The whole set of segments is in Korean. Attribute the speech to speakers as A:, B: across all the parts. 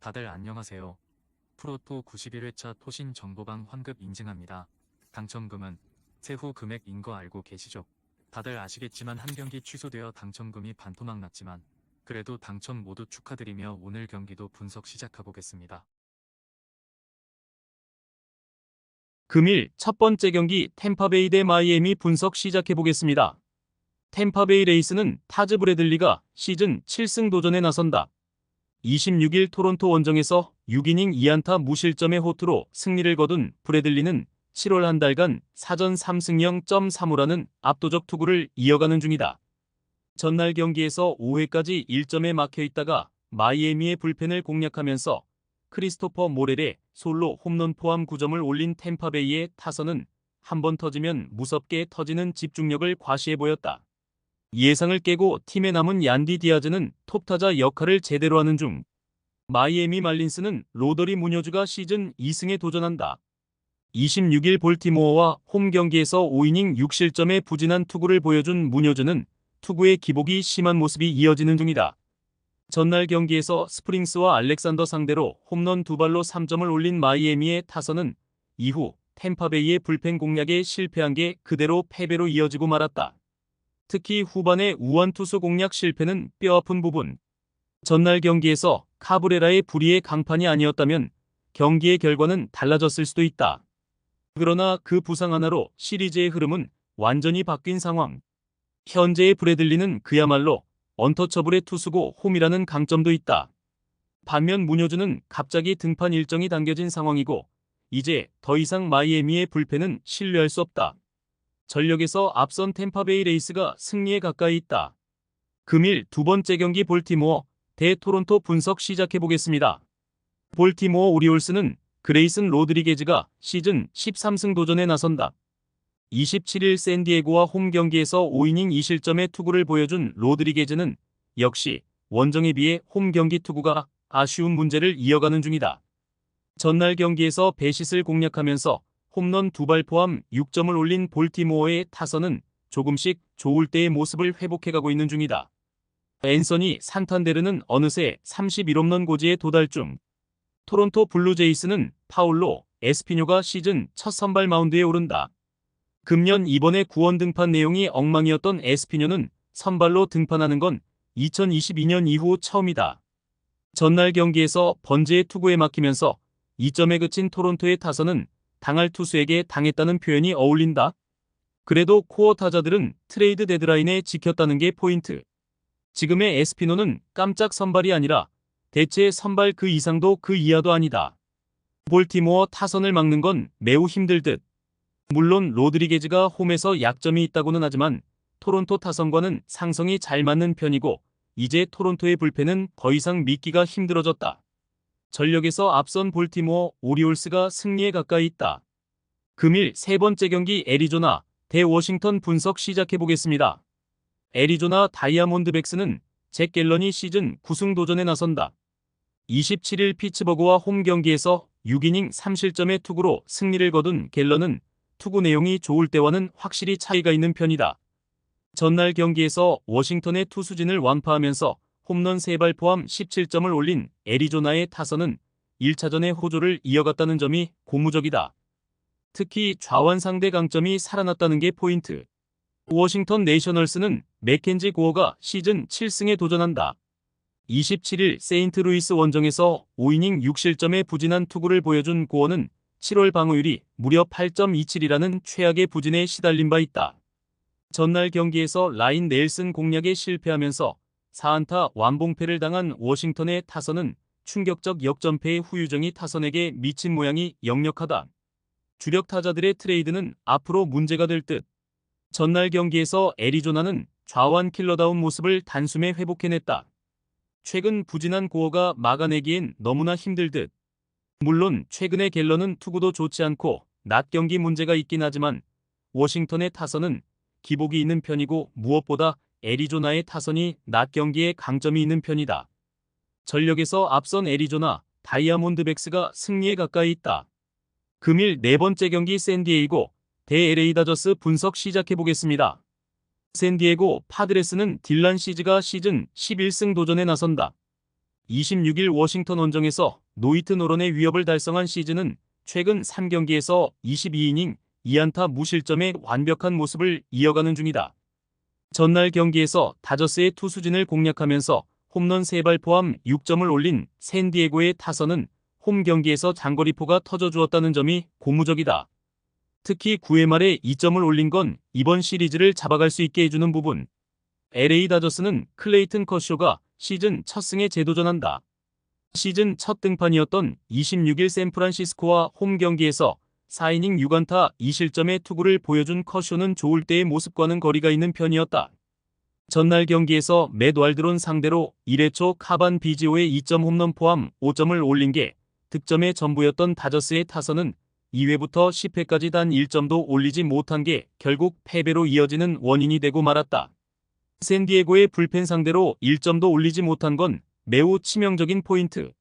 A: 다들 안녕하세요. 프로토 91회차 토신 정보방 환급 인증합니다. 당첨금은 세후 금액인 거 알고 계시죠? 다들 아시겠지만 한 경기 취소되어 당첨금이 반토막 났지만 그래도 당첨 모두 축하드리며 오늘 경기도 분석 시작해보겠습니다.
B: 금일 첫 번째 경기 템파베이 대 마이애미 분석 시작해보겠습니다. 템파베이 레이스는 타즈 브래들리가 시즌 7승 도전에 나선다. 26일 토론토 원정에서 6이닝 2안타 무실점의 호투로 승리를 거둔 브래들리는 7월 한 달간 사전 3승 0.35라는 압도적 투구를 이어가는 중이다. 전날 경기에서 5회까지 1점에 막혀있다가 마이애미의 불펜을 공략하면서 크리스토퍼 모렐의 솔로 홈런 포함 9점을 올린 템파베이의 타선은 한 번 터지면 무섭게 터지는 집중력을 과시해 보였다. 예상을 깨고 팀에 남은 얀디 디아즈는 톱타자 역할을 제대로 하는 중. 마이애미 말린스는 로더리 무뇨즈가 시즌 2승에 도전한다. 26일 볼티모어와 홈 경기에서 5이닝 6실점의 부진한 투구를 보여준 무뇨즈는 투구의 기복이 심한 모습이 이어지는 중이다. 전날 경기에서 스프링스와 알렉산더 상대로 홈런 2발로 3점을 올린 마이애미의 타선은 이후 템파베이의 불펜 공략에 실패한 게 그대로 패배로 이어지고 말았다. 특히 후반의 우완 투수 공략 실패는 뼈아픈 부분. 전날 경기에서 카브레라의 불의의 강판이 아니었다면 경기의 결과는 달라졌을 수도 있다. 그러나 그 부상 하나로 시리즈의 흐름은 완전히 바뀐 상황. 현재의 브래들리는 그야말로 언터처블의 투수고 홈이라는 강점도 있다. 반면 무뇨즈는 갑자기 등판 일정이 당겨진 상황이고 이제 더 이상 마이애미의 불펜은 신뢰할 수 없다. 전력에서 앞선 템파베이 레이스가 승리에 가까이 있다. 금일 두 번째 경기 볼티모어 대 토론토 분석 시작해보겠습니다. 볼티모어 오리올스는 그레이슨 로드리게즈가 시즌 13승 도전에 나선다. 27일 샌디에고와 홈 경기에서 5이닝 2실점의 투구를 보여준 로드리게즈는 역시 원정에 비해 홈 경기 투구가 아쉬운 문제를 이어가는 중이다. 전날 경기에서 베싯을 공략하면서 홈런 2발 포함 6점을 올린 볼티모어의 타선은 조금씩 좋을 때의 모습을 회복해가고 있는 중이다. 앤서니 산탄데르는 어느새 31홈런 고지에 도달 중. 토론토 블루제이스는 파울로 에스피뇨가 시즌 첫 선발 마운드에 오른다. 금년 이번에 구원 등판 내용이 엉망이었던 에스피뇨는 선발로 등판하는 건 2022년 이후 처음이다. 전날 경기에서 번즈의 투구에 막히면서 2점에 그친 토론토의 타선은 당할 투수에게 당했다는 표현이 어울린다. 그래도 코어 타자들은 트레이드 데드라인에 지켰다는 게 포인트. 지금의 에스피노는 깜짝 선발이 아니라 대체 선발 그 이상도 그 이하도 아니다. 볼티모어 타선을 막는 건 매우 힘들 듯. 물론 로드리게즈가 홈에서 약점이 있다고는 하지만 토론토 타선과는 상성이 잘 맞는 편이고 이제 토론토의 불펜은 더 이상 믿기가 힘들어졌다. 전력에서 앞선 볼티모어 오리올스가 승리에 가까이 있다. 금일 세 번째 경기 애리조나 대 워싱턴 분석 시작해보겠습니다. 애리조나 다이아몬드백스는 잭 갤런이 시즌 9승 도전에 나선다. 27일 피츠버그와 홈 경기에서 6이닝 3실점의 투구로 승리를 거둔 갤런은 투구 내용이 좋을 때와는 확실히 차이가 있는 편이다. 전날 경기에서 워싱턴의 투수진을 완파하면서 홈런 3발 포함 17점을 올린 애리조나의 타선은 1차전의 호조를 이어갔다는 점이 고무적이다. 특히 좌완 상대 강점이 살아났다는 게 포인트. 워싱턴 내셔널스는 맥켄지 고어가 시즌 7승에 도전한다. 27일 세인트루이스 원정에서 5이닝 6실점의 부진한 투구를 보여준 고어는 7월 방어율이 무려 8.27이라는 최악의 부진에 시달린 바 있다. 전날 경기에서 라인 넬슨 공략에 실패하면서 4안타 완봉패를 당한 워싱턴의 타선은 충격적 역전패의 후유증이 타선에게 미친 모양이 역력하다. 주력 타자들의 트레이드는 앞으로 문제가 될 듯. 전날 경기에서 애리조나는 좌완 킬러다운 모습을 단숨에 회복해냈다. 최근 부진한 고어가 막아내기엔 너무나 힘들 듯. 물론 최근의 갤런은 투구도 좋지 않고 낮 경기 문제가 있긴 하지만 워싱턴의 타선은 기복이 있는 편이고 무엇보다 애리조나의 타선이 낮 경기에 강점이 있는 편이다. 전력에서 앞선 애리조나 다이아몬드백스가 승리에 가까이 있다. 금일 네 번째 경기 샌디에이고 대 LA 다저스 분석 시작해보겠습니다. 샌디에고 파드레스는 딜란 시즈가 시즌 11승 도전에 나선다. 26일 워싱턴 원정에서 노히트 노런의 위협을 달성한 시즌은 최근 3경기에서 22이닝 2안타 무실점의 완벽한 모습을 이어가는 중이다. 전날 경기에서 다저스의 투수진을 공략하면서 홈런 3발 포함 6점을 올린 샌디에고의 타선은 홈 경기에서 장거리포가 터져주었다는 점이 고무적이다. 특히 9회 말에 2점을 올린 건 이번 시리즈를 잡아갈 수 있게 해주는 부분. LA 다저스는 클레이튼 커쇼가 시즌 첫 승에 재도전한다. 시즌 첫 등판이었던 26일 샌프란시스코와 홈 경기에서 4이닝 6안타 2실점의 투구를 보여준 커쇼는 좋을 때의 모습과는 거리가 있는 편이었다. 전날 경기에서 맷 왈드론 상대로 1회 초 카반 비지오의 2점 홈런 포함 5점을 올린 게 득점의 전부였던 다저스의 타선은 2회부터 10회까지 단 1점도 올리지 못한 게 결국 패배로 이어지는 원인이 되고 말았다. 샌디에고의 불펜 상대로 1점도 올리지 못한 건 매우 치명적인 포인트.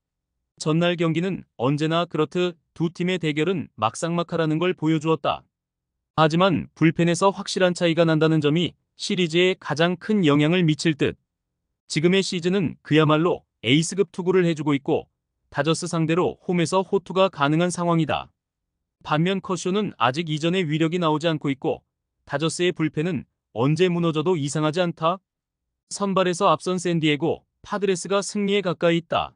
B: 전날 경기는 언제나 그렇듯 두 팀의 대결은 막상막하라는 걸 보여주었다. 하지만 불펜에서 확실한 차이가 난다는 점이 시리즈에 가장 큰 영향을 미칠 듯. 지금의 시즌은 그야말로 에이스급 투구를 해주고 있고 다저스 상대로 홈에서 호투가 가능한 상황이다. 반면 커쇼는 아직 이전의 위력이 나오지 않고 있고 다저스의 불펜은 언제 무너져도 이상하지 않다. 선발에서 앞선 샌디에고 파드레스가 승리에 가까이 있다.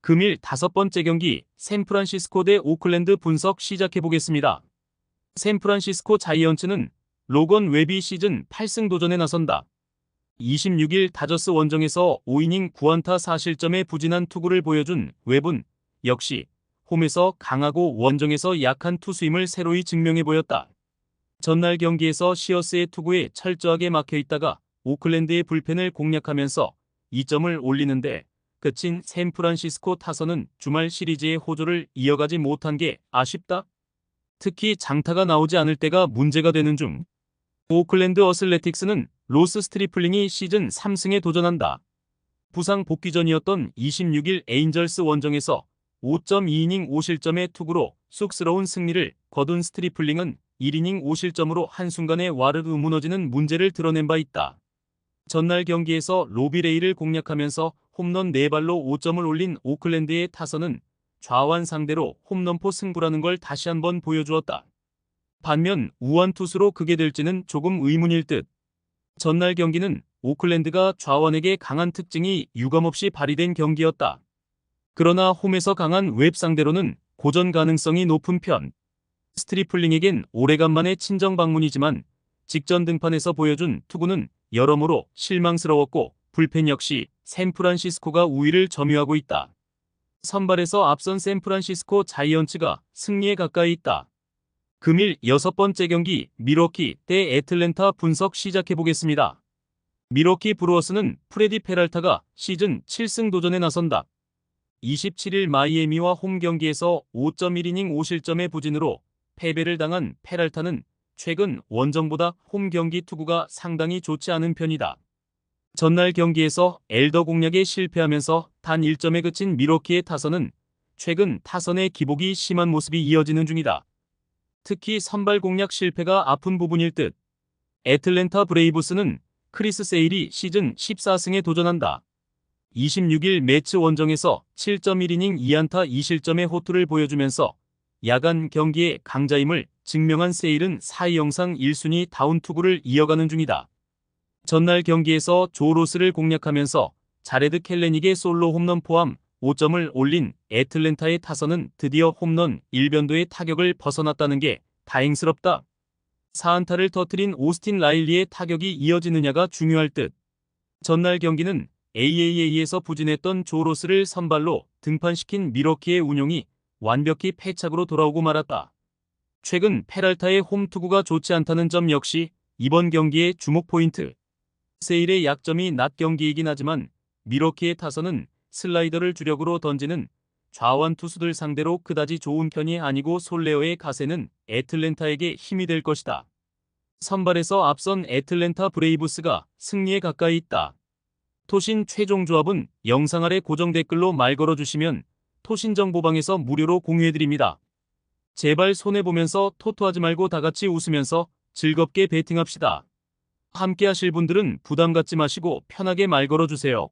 B: 금일 5번째 경기 샌프란시스코 대 오클랜드 분석 시작해보겠습니다. 샌프란시스코 자이언츠는 로건 웹이 시즌 8승 도전에 나선다. 26일 다저스 원정에서 5이닝 9안타 4실점의 부진한 투구를 보여준 웹은 역시 홈에서 강하고 원정에서 약한 투수임을 새로이 증명해 보였다. 전날 경기에서 시어스의 투구에 철저하게 막혀있다가 오클랜드의 불펜을 공략하면서 2점을 올리는데 그친 샌프란시스코 타선은 주말 시리즈의 호조를 이어가지 못한 게 아쉽다. 특히 장타가 나오지 않을 때가 문제가 되는 중. 오클랜드 어슬레틱스는 로스 스트리플링이 시즌 3승에 도전한다. 부상 복귀 전이었던 26일 에인절스 원정에서 5.2이닝 5실점의 투구로 쑥스러운 승리를 거둔 스트리플링은 1이닝 5실점으로 한순간에 와르르 무너지는 문제를 드러낸 바 있다. 전날 경기에서 로비레이를 공략하면서 홈런 4발로 5점을 올린 오클랜드의 타선은 좌완 상대로 홈런포 승부라는 걸 다시 한번 보여주었다. 반면 우완 투수로 그게 될지는 조금 의문일 듯. 전날 경기는 오클랜드가 좌완에게 강한 특징이 유감없이 발휘된 경기였다. 그러나 홈에서 강한 웹 상대로는 고전 가능성이 높은 편. 스트리플링에겐 오래간만에 친정 방문이지만 직전 등판에서 보여준 투구는 여러모로 실망스러웠고 불펜 역시 샌프란시스코가 우위를 점유하고 있다. 선발에서 앞선 샌프란시스코 자이언츠가 승리에 가까이 있다. 금일 6번째 경기 밀워키 대 애틀랜타 분석 시작해보겠습니다. 밀워키 브루어스는 프레디 페랄타가 시즌 7승 도전에 나선다. 27일 마이애미와 홈 경기에서 5.1이닝 5실점의 부진으로 패배를 당한 페랄타는 최근 원정보다 홈 경기 투구가 상당히 좋지 않은 편이다. 전날 경기에서 엘더 공략에 실패하면서 단 1점에 그친 밀워키의 타선은 최근 타선의 기복이 심한 모습이 이어지는 중이다. 특히 선발 공략 실패가 아픈 부분일 듯. 애틀랜타 브레이브스는 크리스 세일이 시즌 14승에 도전한다. 26일 매츠 원정에서 7.1이닝 2안타 2실점의 호투를 보여주면서 야간 경기의 강자임을 증명한 세일은 4위 영상 1순위 다운 투구를 이어가는 중이다. 전날 경기에서 조 로스를 공략하면서 자레드 켈레닉의 솔로 홈런 포함 5점을 올린 애틀랜타의 타선은 드디어 홈런 1변도의 타격을 벗어났다는 게 다행스럽다. 4안타를 터뜨린 오스틴 라일리의 타격이 이어지느냐가 중요할 듯. 전날 경기는 AAA에서 부진했던 조 로스를 선발로 등판시킨 밀워키의 운용이 완벽히 패착으로 돌아오고 말았다. 최근 페랄타의 홈 투구가 좋지 않다는 점 역시 이번 경기의 주목 포인트. 세일의 약점이 낮 경기이긴 하지만 밀워키의 타선은 슬라이더를 주력으로 던지는 좌완 투수들 상대로 그다지 좋은 편이 아니고 솔레어의 가세는 애틀랜타에게 힘이 될 것이다. 선발에서 앞선 애틀랜타 브레이브스가 승리에 가까이 있다. 토신 최종 조합은 영상 아래 고정 댓글로 말 걸어주시면 토신 정보방에서 무료로 공유해드립니다. 제발 손해보면서 토토하지 말고 다같이 웃으면서 즐겁게 베팅합시다. 함께 하실 분들은 부담 갖지 마시고 편하게 말 걸어주세요.